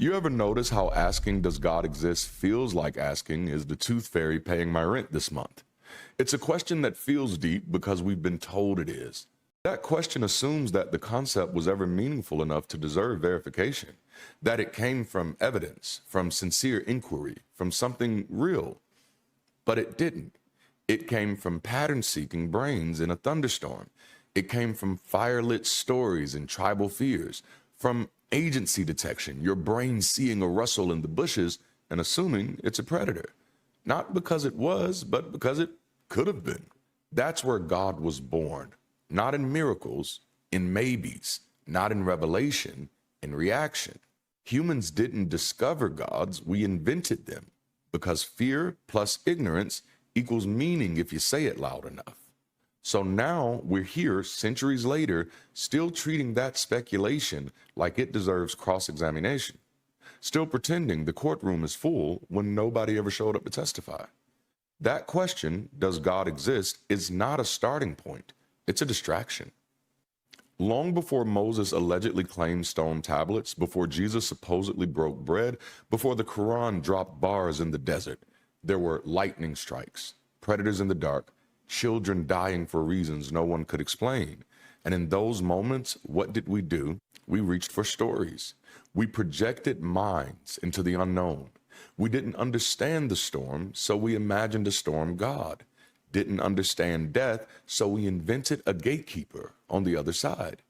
You ever notice how asking, "Does God exist?" feels like asking, "Is the tooth fairy paying my rent this month?" It's a question that feels deep because we've been told it is. That question assumes that the concept was ever meaningful enough to deserve verification, that it came from evidence, from sincere inquiry, from something real. But it didn't. It came from pattern seeking brains in a thunderstorm. It came from firelit stories and tribal fears, from agency detection, your brain seeing a rustle in the bushes and assuming it's a predator. Not because it was, but because it could have been. That's where God was born. Not in miracles, in maybes, not in revelation, in reaction. Humans didn't discover gods, we invented them, because fear plus ignorance equals meaning if you say it loud enough. So now we're here centuries later, still treating that speculation like it deserves cross-examination, still pretending the courtroom is full when nobody ever showed up to testify. That question, "Does God exist?" is not a starting point, it's a distraction. Long before Moses allegedly claimed stone tablets, before Jesus supposedly broke bread, before the Quran dropped bars in the desert, there were lightning strikes, predators in the dark, children dying for reasons no one could explain. And in those moments, what did we do? We reached for stories. We projected minds into the unknown. We didn't understand the storm, so we imagined a storm god. Didn't understand death, so we invented a gatekeeper on the other side.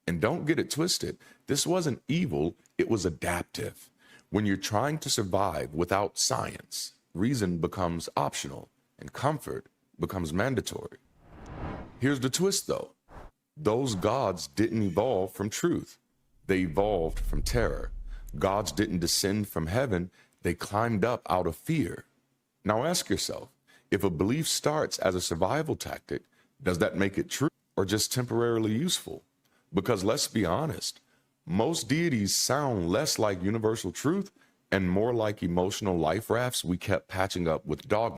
And don't get it twisted, this wasn't evil, it was adaptive. When you're trying to survive without science, reason becomes optional and comfort becomes mandatory. Here's the twist though. Those gods didn't evolve from truth. They evolved from terror. Gods didn't descend from heaven, they climbed up out of fear. Now ask yourself, if a belief starts as a survival tactic, does that make it true or just temporarily useful? Because let's be honest, most deities sound less like universal truth and more like emotional life rafts we kept patching up with dogma.